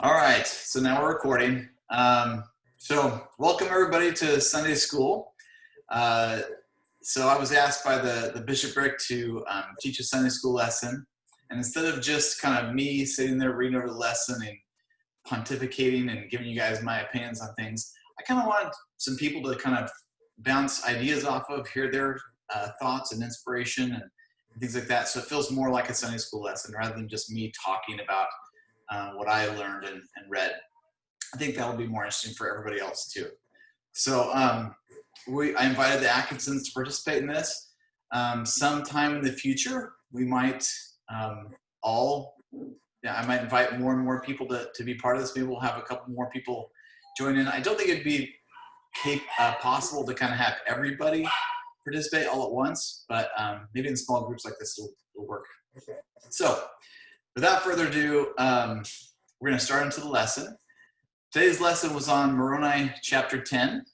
All right, so now we're recording. So welcome everybody to Sunday school. So I was asked by the bishopric to teach a Sunday school lesson. And instead of just kind of me sitting there reading over the lesson and pontificating and giving you guys my opinions on things, I kind of wanted some people to kind of bounce ideas off of, hear their thoughts and inspiration and things like that. So it feels more like a Sunday school lesson rather than just me talking about what I learned and read. I think that'll be more interesting for everybody else too. So I invited the Atkinsons to participate in this. Sometime in the future, we might I might invite more and more people to be part of this. Maybe we'll have a couple more people join in. I don't think it'd be possible to kind of have everybody participate all at once, but maybe in small groups like this will work. So without further ado, we're going to start into the lesson. Today's lesson was on Moroni chapter 10.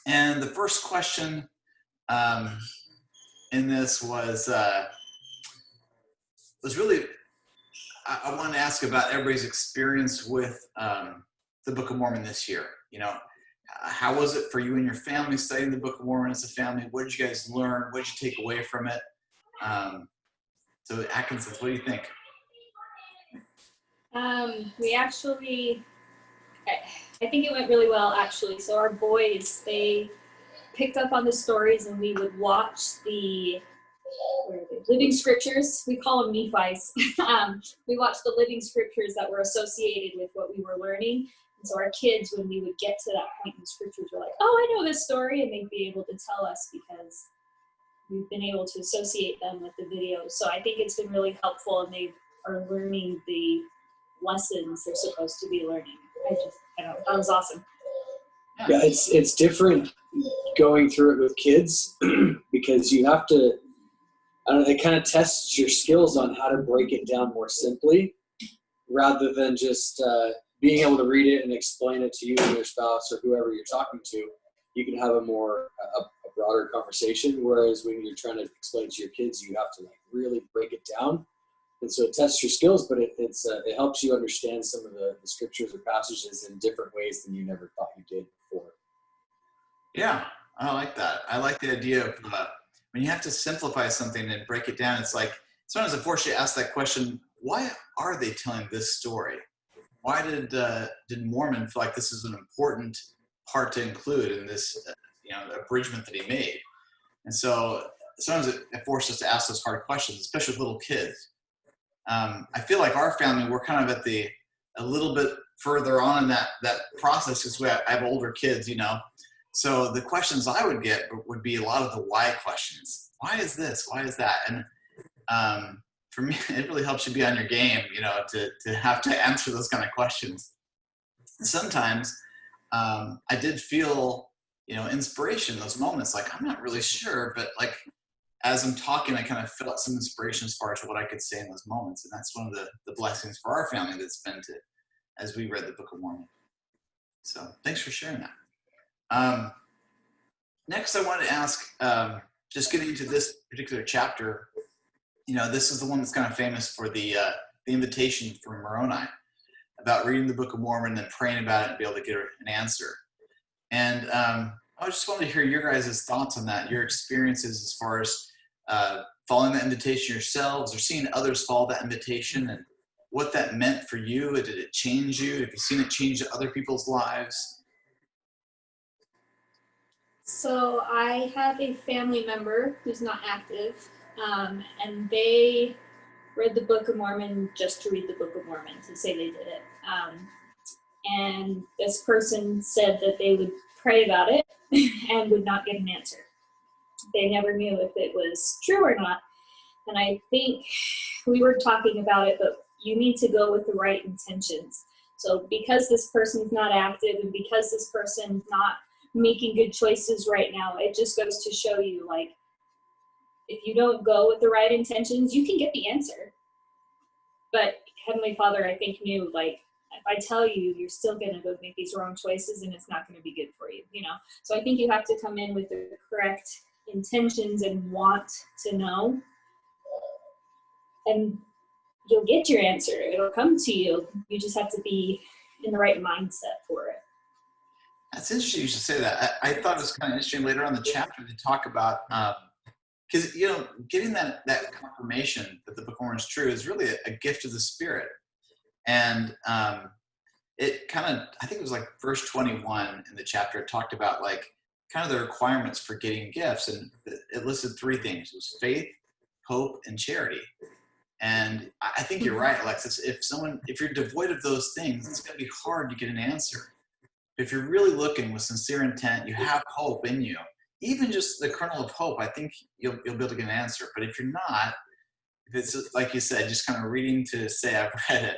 And the first question in this was really, I wanted to ask about everybody's experience with the Book of Mormon this year. You know, how was it for you and your family studying the Book of Mormon as a family? What did you guys learn? What did you take away from it? So Atkinson, what do you think? We actually, I think it went really well actually. So our boys, they picked up on the stories and we would watch the living scriptures. We call them Nephi's. We watched the living scriptures that were associated with what we were learning. And so our kids, when we would get to that point in the scriptures, were like, oh, I know this story. And they'd be able to tell us because we've been able to associate them with the videos. So I think it's been really helpful and they are learning the lessons they're supposed to be learning. I don't know, that was awesome. Yeah, it's different going through it with kids because you have to, it kind of tests your skills on how to break it down more simply rather than just being able to read it and explain it to you and your spouse or whoever you're talking to. You can have a broader conversation, whereas when you're trying to explain to your kids, you have to really break it down. And so it tests your skills, but it helps you understand some of the scriptures or passages in different ways than you never thought you did before. Yeah, I like that. I like the idea of when you have to simplify something and break it down, it's like sometimes I force you to ask that question, why are they telling this story? Why did Mormon feel like this is an important part to include in this abridgment that he made? And so sometimes it forces us to ask those hard questions, especially with little kids. I feel like our family, we're kind of at a little bit further on in that process because I have older kids, So the questions I would get would be a lot of the why questions. Why is this? Why is that? And for me, it really helps you be on your game, to have to answer those kind of questions. Sometimes I did feel, inspiration in those moments. Like, I'm not really sure, but as I'm talking, I kind of felt some inspiration as far as what I could say in those moments. And that's one of the blessings for our family that's been as we read the Book of Mormon. So thanks for sharing that. Next, I wanted to ask, just getting into this particular chapter, this is the one that's kind of famous for the invitation from Moroni about reading the Book of Mormon and praying about it and be able to get an answer. And I just wanted to hear your guys' thoughts on that, your experiences as far as following that invitation yourselves or seeing others follow that invitation and what that meant for you. Did it change you? Have you seen it change other people's lives? So I have a family member who's not active, and they read the Book of Mormon just to read the Book of Mormon, to say they did it. And this person said that they would pray about it and would not get an answer. They never knew if it was true or not. And I think we were talking about it, but you need to go with the right intentions. So because this person's not active and because this person's not making good choices right now, it just goes to show you, if you don't go with the right intentions, you can get the answer. But Heavenly Father, I think, knew, if I tell you, you're still going to go make these wrong choices and it's not going to be good for you, So I think you have to come in with the correct intentions and want to know. And you'll get your answer. It'll come to you. You just have to be in the right mindset for it. That's interesting you should say that. I thought it was kind of interesting later on in the chapter they talk about, because, getting that confirmation that the Book of Mormon is true is really a gift of the Spirit. And it kind of, I think it was like verse 21 in the chapter, it talked about like kind of the requirements for getting gifts. And it listed three things. It was faith, hope, and charity. And I think you're right, Alexis. If you're devoid of those things, it's going to be hard to get an answer. If you're really looking with sincere intent, you have hope in you, even just the kernel of hope, I think you'll be able to get an answer. But if you're not, if it's like you said, just kind of reading to say I've read it,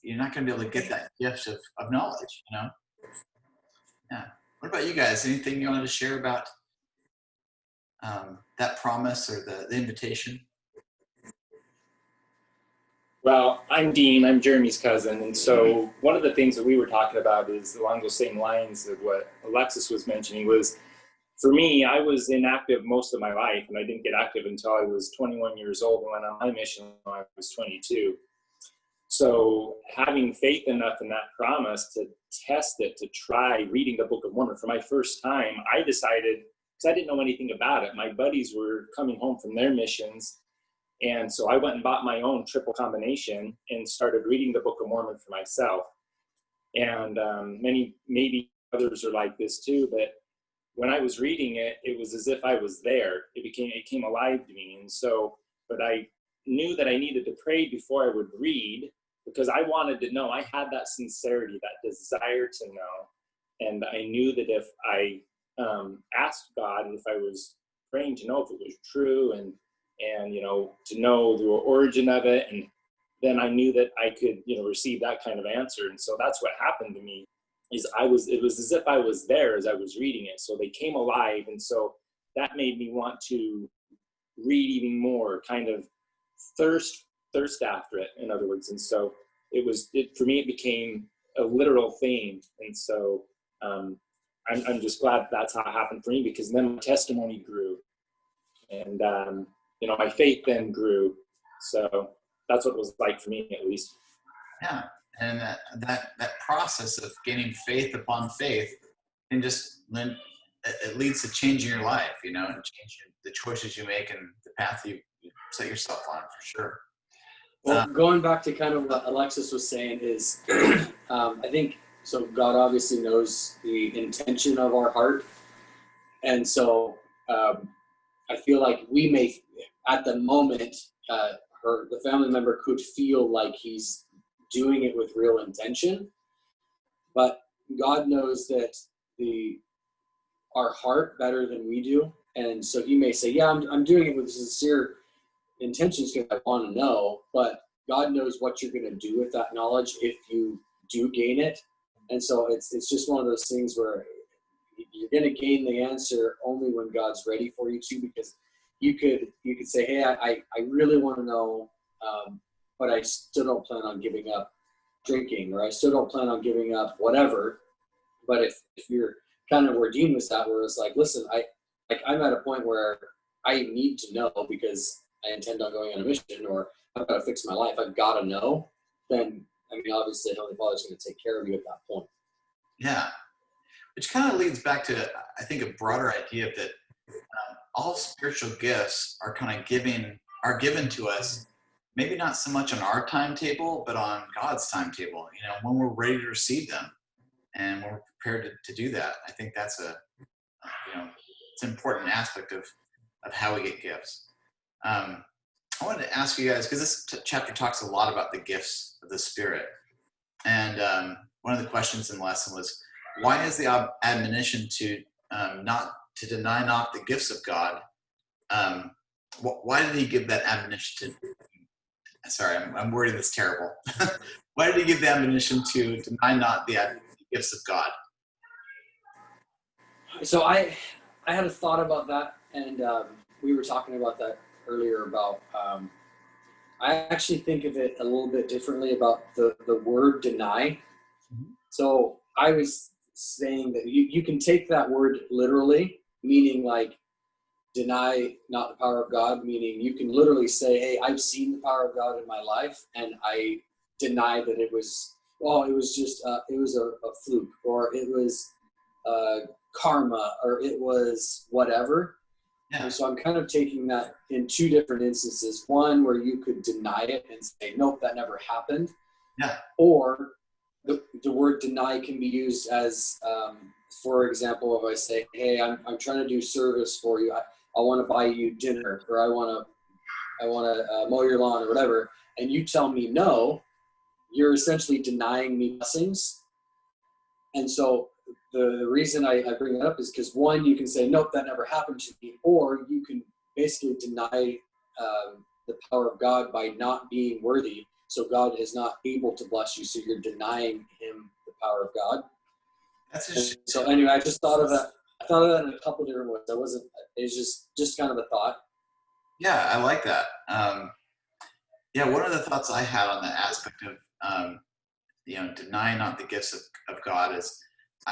you're not going to be able to get that gift of knowledge, Yeah. What about you guys? Anything you wanted to share about that promise or the invitation? Well, I'm Dean. I'm Jeremy's cousin. And so one of the things that we were talking about is along those same lines of what Alexis was mentioning was, for me, I was inactive most of my life, and I didn't get active until I was 21 years old and went on my mission when I was 22. So having faith enough in that promise to test it, to try reading the Book of Mormon for my first time, I decided, because I didn't know anything about it, my buddies were coming home from their missions, and so I went and bought my own triple combination and started reading the Book of Mormon for myself. And maybe others are like this too, but when I was reading it, it was as if I was there. It came alive to me. And so, but I knew that I needed to pray before I would read, because I wanted to know. I had that sincerity, that desire to know. And I knew that if I asked God, if I was praying to know if it was true, and to know the origin of it, and then I knew that I could, receive that kind of answer. And so that's what happened to me. It was as if I was there as I was reading it. So they came alive, and so that made me want to read even more, kind of thirst after it, in other words. And so for me, it became a literal thing. And so I'm just glad that's how it happened for me, because then my testimony grew, and my faith then grew. So that's what it was like for me, at least. Yeah, and that process of gaining faith upon faith, and it leads to changing your life, and changing the choices you make and the path you set yourself on, for sure. Well, going back to kind of what Alexis was saying is, I think, so God obviously knows the intention of our heart. And so I feel like we may, at the moment, the family member could feel like he's doing it with real intention, but God knows that our heart better than we do. And so he may say, yeah, I'm doing it with sincere intentions because I want to know, but God knows what you're going to do with that knowledge if you do gain it. And so it's just one of those things where you're going to gain the answer only when God's ready for you to, because you could say, hey, I really want to know, but I still don't plan on giving up drinking, or I still don't plan on giving up whatever. But if you're kind of where Dean was at, where it's like, listen, I'm at a point where I need to know because I intend on going on a mission, or I've got to fix my life, I've got to know, then, obviously, Heavenly Father's going to take care of you at that point. Yeah, which kind of leads back to, I think, a broader idea that all spiritual gifts are given to us, maybe not so much on our timetable, but on God's timetable, when we're ready to receive them and we're prepared to do that. I think that's it's an important aspect of how we get gifts. I wanted to ask you guys, because this chapter talks a lot about the gifts of the Spirit. And one of the questions in the lesson was, why is the admonition to deny not the gifts of God? Why did he give that admonition to, sorry, I'm wording this terrible. Why did he give the admonition to deny not the gifts of God? So I had a thought about that, and we were talking about that earlier about, I actually think of it a little bit differently about the word deny. Mm-hmm. So I was saying that you can take that word literally, meaning like deny not the power of God, meaning you can literally say, hey, I've seen the power of God in my life, and I deny that it was, well, it was just, it was a fluke, or it was karma, or it was whatever. Yeah. And so I'm kind of taking that in two different instances. One where you could deny it and say, nope, that never happened. Yeah. Or the word deny can be used as, for example, if I say, hey, I'm trying to do service for you. I want to buy you dinner, or I want to mow your lawn or whatever. And you tell me no, you're essentially denying me blessings. And so the reason I bring that up is because, one, you can say, nope, that never happened to me. Or you can basically deny the power of God by not being worthy. So God is not able to bless you. So you're denying him the power of God. That's So anyway, I just thought of that. I thought of that in a couple different ways. It's just kind of a thought. Yeah, I like that. Yeah, one of the thoughts I had on that aspect of denying not the gifts of God is,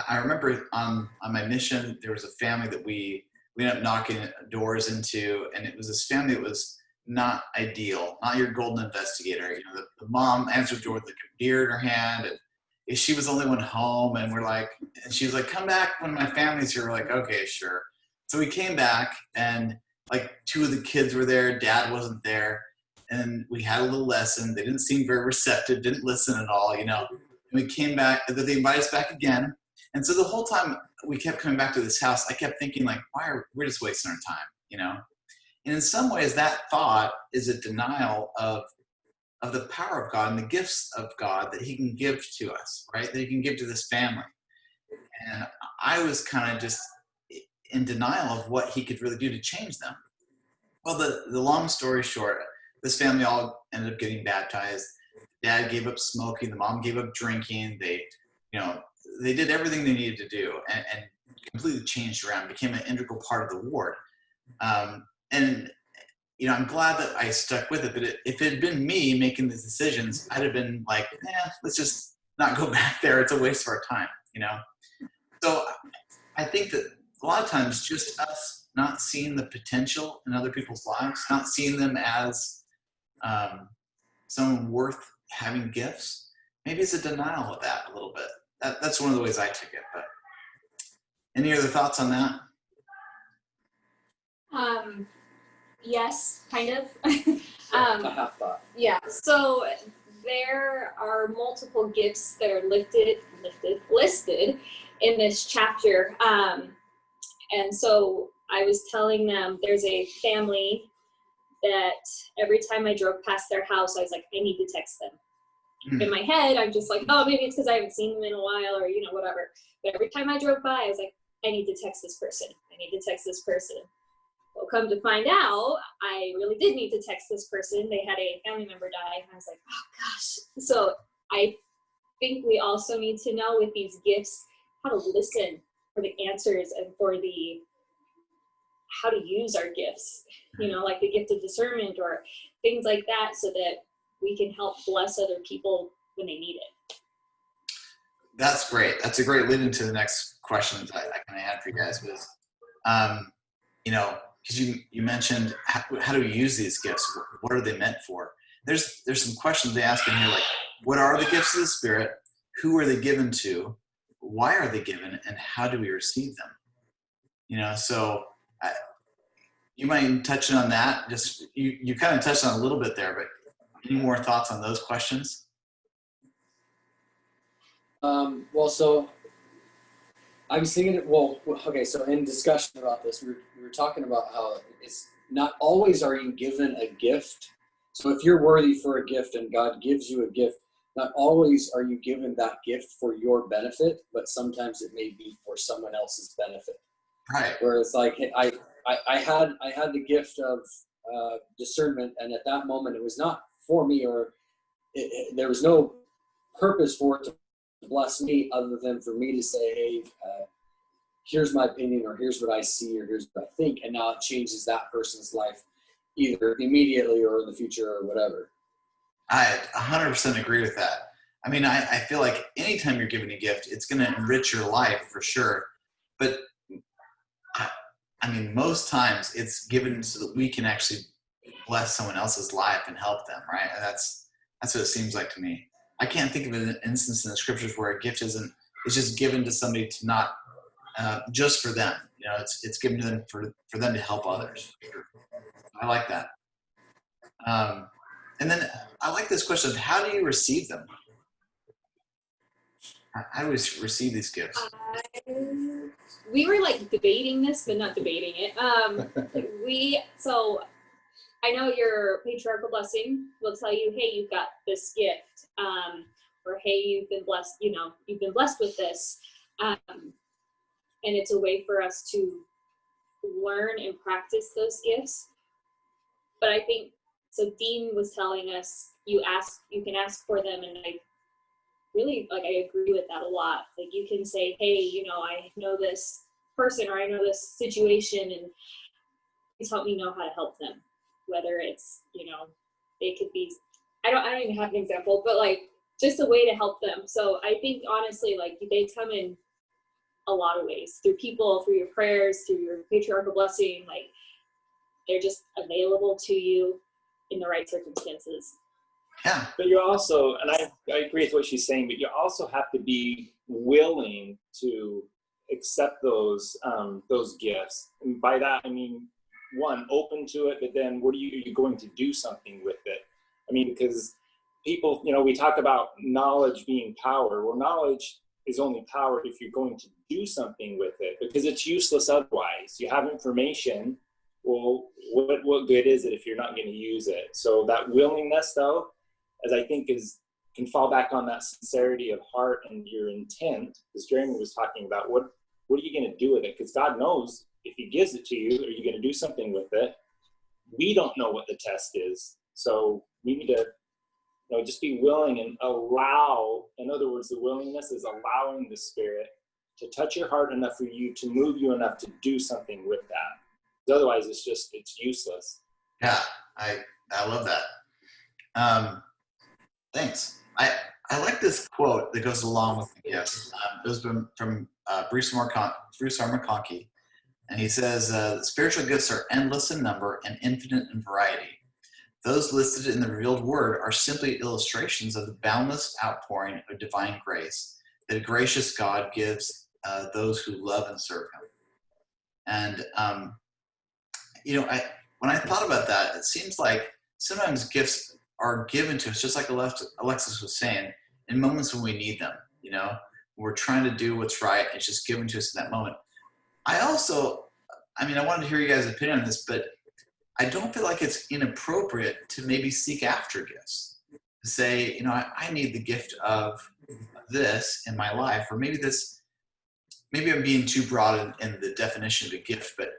I remember on my mission, there was a family that we ended up knocking doors into, and it was this family that was not ideal, not your golden investigator. The mom answered the door with a beer in her hand, and she was the only one home, and and she was like, come back when my family's here. We're like, okay, sure. So we came back, and like two of the kids were there, dad wasn't there, and we had a little lesson. They didn't seem very receptive, didn't listen at all, And we came back, they invited us back again. And so the whole time we kept coming back to this house, I kept thinking, like, we're just wasting our time, And in some ways, that thought is a denial of the power of God and the gifts of God that he can give to us, right? That he can give to this family. And I was kind of just in denial of what he could really do to change them. Well, the long story short, this family all ended up getting baptized. Dad gave up smoking. The mom gave up drinking. They did everything they needed to do and completely changed around, became an integral part of the ward. And I'm glad that I stuck with it, but if it had been me making the decisions, I'd have been like, let's just not go back there. It's a waste of our time, So I think that a lot of times just us not seeing the potential in other people's lives, not seeing them as someone worth having gifts, maybe it's a denial of that a little bit. That's one of the ways I took it. But any other thoughts on that? Yes, kind of. I have thought. Yeah, so there are multiple gifts that are listed in this chapter. And so I was telling them there's a family that every time I drove past their house, I was like, I need to text them. In my head, I'm just like, oh, maybe it's because I haven't seen them in a while, or whatever. But every time I drove by, I was like, I need to text this person. I need to text this person. Well, come to find out, I really did need to text this person. They had a family member die, and I was like, oh gosh. So I think we also need to know with these gifts how to listen for the answers and for how to use our gifts, like the gift of discernment or things like that, so that we can help bless other people when they need it. That's great. That's a great lead into the next question that I kind of had for you guys was, because you mentioned how do we use these gifts? What are they meant for? There's some questions they ask in here, like, what are the gifts of the Spirit? Who are they given to? Why are they given? And how do we receive them? So you mind touching on that? Just you kind of touched on a little bit there, but any more thoughts on those questions? Well, so I was thinking, okay, so in discussion about this, we were talking about how it's not always are you given a gift. So if you're worthy for a gift and God gives you a gift, not always are you given that gift for your benefit, but sometimes it may be for someone else's benefit. Right. Where it's like, hey, I had the gift of discernment, and at that moment it was not for me, or there was no purpose for it to bless me other than for me to say, hey, here's my opinion, or here's what I see, or here's what I think, and now it changes that person's life either immediately or in the future or whatever. I 100% agree with that. I mean, I feel like anytime you're given a gift, it's going to enrich your life for sure. But I mean, most times it's given so that we can actually bless someone else's life and help them, right? And that's what it seems like to me. I can't think of an instance in the scriptures where a gift it's just given to somebody to not just for them. You know, it's given to them for them to help others. I like that. And then I like this question of how do you receive them? How do we receive these gifts? We were like debating this, but not debating it. So I know your patriarchal blessing will tell you, hey, you've got this gift, or hey, you've been blessed. You know, you've been blessed with this, and it's a way for us to learn and practice those gifts. But I think so. Dean was telling us you can ask for them, and I really I agree with that a lot. Like you can say, hey, you know, I know this person or I know this situation, and please help me know how to help them. Whether it's, you know, they could be, I don't even have an example, but like just a way to help them. So I think honestly, like they come in a lot of ways, through people, through your prayers, through your patriarchal blessing. Like they're just available to you in the right circumstances. Yeah. But you also, and I agree with what she's saying, but you also have to be willing to accept those gifts. And by that, I mean, one, open to it, but then are you going to do something with it? I mean, because people, you know, we talk about knowledge being power. Well, knowledge is only power if you're going to do something with it, because it's useless otherwise. You have information. Well, what good is it if you're not going to use it? So that willingness, though, as I think can fall back on that sincerity of heart and your intent, as Jeremy was talking about, what are you going to do with it? Because God knows if he gives it to you, are you going to do something with it? We don't know what the test is. So we need to, you know, just be willing and allow. In other words, the willingness is allowing the Spirit to touch your heart enough for you to move you enough to do something with that. Because otherwise it's useless. Yeah, I love that. Thanks. I like this quote that goes along with the gifts. It was from Bruce R. McConkie, and he says, spiritual gifts are endless in number and infinite in variety. Those listed in the revealed word are simply illustrations of the boundless outpouring of divine grace that a gracious God gives those who love and serve him. And, you know, when I thought about that, it seems like sometimes gifts are given to us, just like Alexis was saying, in moments when we need them. You know, we're trying to do what's right. It's just given to us in that moment. I wanted to hear you guys' opinion on this, but I don't feel like it's inappropriate to maybe seek after gifts. To say, you know, I need the gift of this in my life, or maybe I'm being too broad in the definition of a gift, but,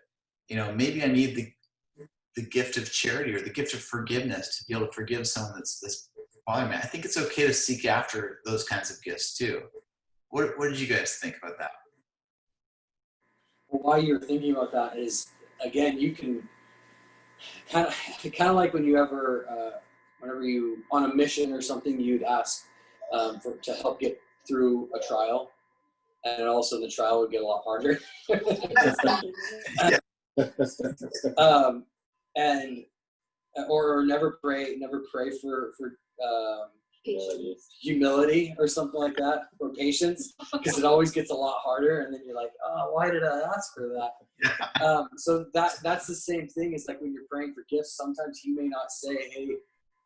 you know, maybe I need the gift of charity or the gift of forgiveness to be able to forgive someone that's bothering me. I think it's okay to seek after those kinds of gifts too. What did you guys think about that? Well, while you're thinking about that is, again, you can kind of like when you ever, whenever you on a mission or something, you'd ask to help get through a trial, and also the trial would get a lot harder. Or never pray for humility or something like that, or patience, because it always gets a lot harder, and then you're like, oh, why did I ask for that? So that's the same thing. It's like when you're praying for gifts, sometimes you may not say, hey,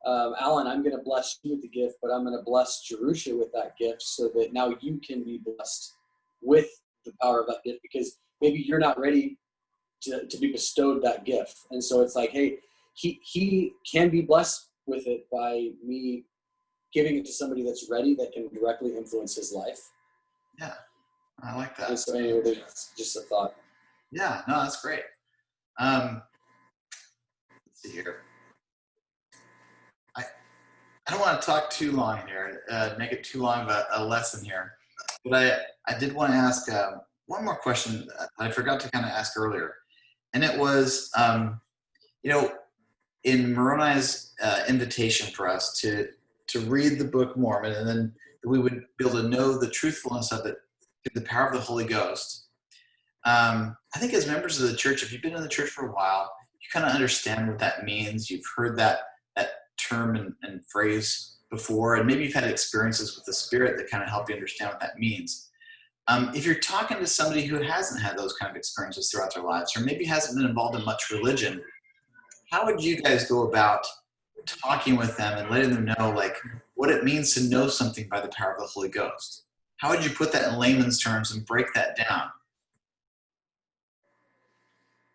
Alan, I'm going to bless you with the gift, but I'm going to bless Jerusha with that gift, so that now you can be blessed with the power of that gift, because maybe you're not ready to be bestowed that gift. And so it's like, hey, he can be blessed with it by me giving it to somebody that's ready, that can directly influence his life. Yeah, I like that. And so anyway, that's just a thought. Yeah, no, that's great. Let's see here. I don't want to talk too long here, make it too long of a lesson here. But I did want to ask one more question that I forgot to kind of ask earlier. And it was, you know, in Moroni's invitation for us to read the Book of Mormon, and then we would be able to know the truthfulness of it through the power of the Holy Ghost. I think as members of the church, if you've been in the church for a while, you kind of understand what that means. You've heard that term and phrase before, and maybe you've had experiences with the Spirit that kind of help you understand what that means. If you're talking to somebody who hasn't had those kind of experiences throughout their lives, or maybe hasn't been involved in much religion, how would you guys go about talking with them and letting them know like what it means to know something by the power of the Holy Ghost? How would you put that in layman's terms and break that down?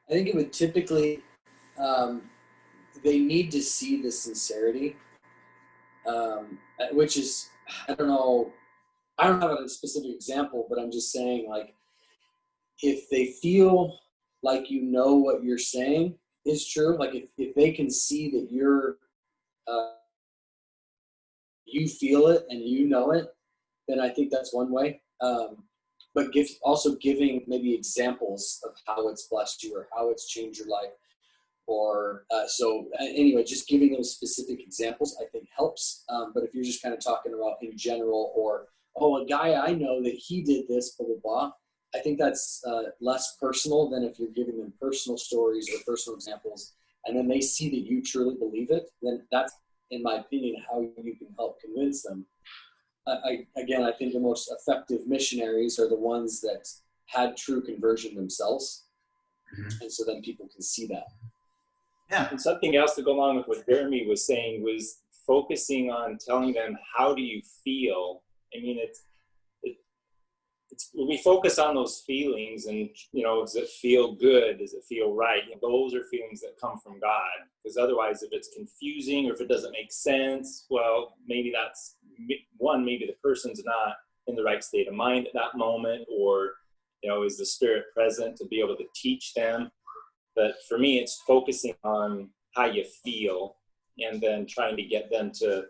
I think it would typically, they need to see the sincerity, which is, I don't know, I don't have a specific example, but I'm just saying, like, if they feel like you know what you're saying is true, like if they can see that you feel it and you know it, then I think that's one way. But also giving maybe examples of how it's blessed you or how it's changed your life. Or anyway, just giving them specific examples I think helps. But if you're just kind of talking about in general, or, oh, a guy I know that he did this, blah, blah, blah, I think that's less personal than if you're giving them personal stories or personal examples, and then they see that you truly believe it, then that's, in my opinion, how you can help convince them. I think the most effective missionaries are the ones that had true conversion themselves. Mm-hmm. And so then people can see that. Yeah. And something else to go along with what Jeremy was saying was focusing on telling them, how do you feel? I mean, it's we focus on those feelings and, does it feel good? Does it feel right? Those are feelings that come from God, because otherwise if it's confusing or if it doesn't make sense, well, maybe that's one, maybe the person's not in the right state of mind at that moment, or, is the Spirit present to be able to teach them? But for me, it's focusing on how you feel and then trying to get them to,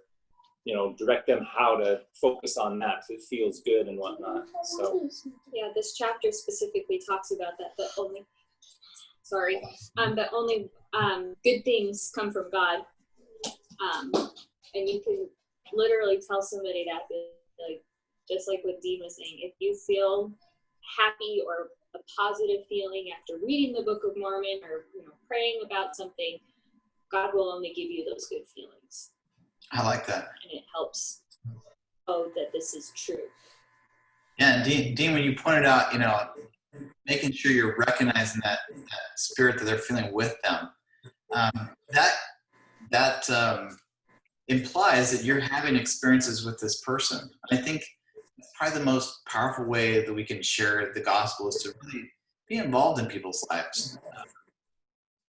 direct them how to focus on that if it feels good and whatnot. So yeah, this chapter specifically talks about that the only good things come from God. And you can literally tell somebody that, like, just like what Dean was saying, if you feel happy or a positive feeling after reading the Book of Mormon or praying about something, God will only give you those good feelings. I like that. And it helps know that this is true. Yeah, and Dean, when you pointed out, making sure you're recognizing that spirit that they're feeling with them, that implies that you're having experiences with this person. I think it's probably the most powerful way that we can share the gospel is to really be involved in people's lives.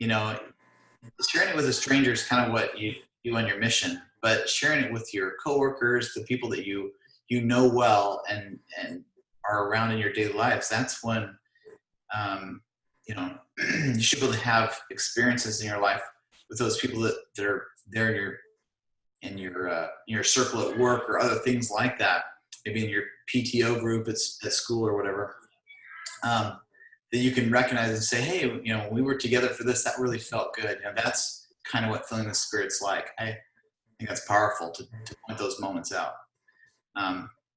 Sharing it with a stranger is kind of what you do on your mission, but sharing it with your coworkers, the people that you know well and are around in your daily lives, that's when you should be able to have experiences in your life with those people that are there in your circle at work or other things like that, maybe in your PTO group at school or whatever, that you can recognize and say, hey, when we were together for this, that really felt good. That's kind of what filling the Spirit's like. I think that's powerful to point those moments out,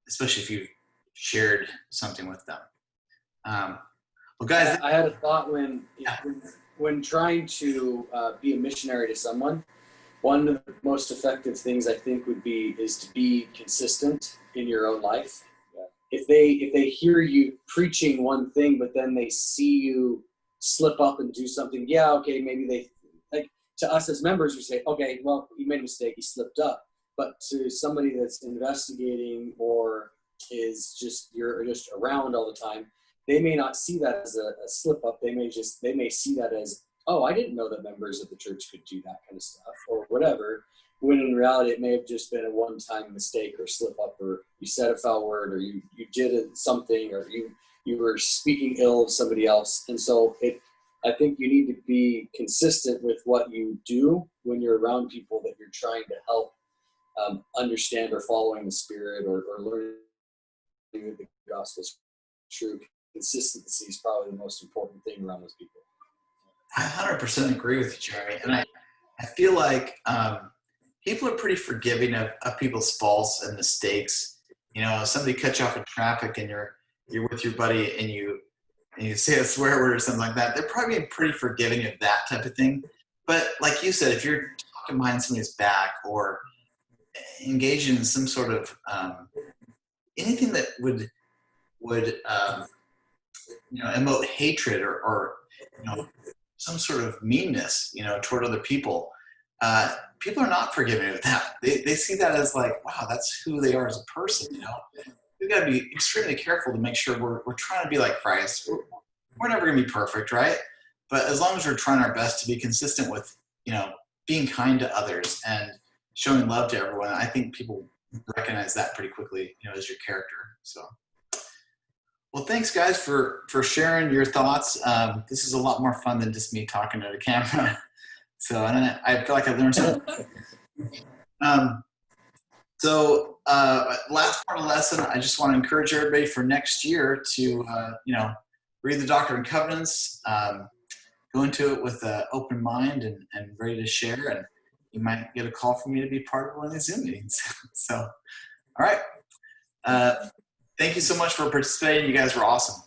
especially if you've shared something with them. Well, guys, I had a thought when trying to be a missionary to someone. One of the most effective things I think is to be consistent in your own life. If they hear you preaching one thing, but then they see you slip up and do something, maybe they, like, to us as members, we say, okay, well, he made a mistake, he slipped up. But to somebody that's investigating or you're just around all the time, they may not see that as a slip up. They may see that as, oh, I didn't know that members of the church could do that kind of stuff or whatever. When in reality, it may have just been a one-time mistake or slip up, or you said a foul word, or you did something, or you were speaking ill of somebody else. And so I think you need to be consistent with what you do when you're around people that you're trying to help understand or following the Spirit or learning the gospel is true. Consistency is probably the most important thing around those people. I 100% agree with you, Jeremy. And I feel like people are pretty forgiving of people's faults and mistakes. Somebody cuts you off in traffic and you're with your buddy and you and you say a swear word or something like that, they're probably being pretty forgiving of that type of thing. But like you said, if you're talking behind somebody's back or engaging in some sort of anything that would emote hatred or some sort of meanness, toward other people, people are not forgiving of that. They see that as like, wow, that's who they are as a person. We've got to be extremely careful to make sure we're trying to be like Christ. We're never going to be perfect, right? But as long as we're trying our best to be consistent with, being kind to others and showing love to everyone, I think people recognize that pretty quickly, as your character. So, well, thanks guys for sharing your thoughts. This is a lot more fun than just me talking at a camera. So, and I feel like I learned something. Last part of the lesson, I just want to encourage everybody for next year to, read the Doctrine and Covenants, go into it with an open mind and ready to share. And you might get a call from me to be part of one of these Zoom meetings. So, all right. Thank you so much for participating. You guys were awesome.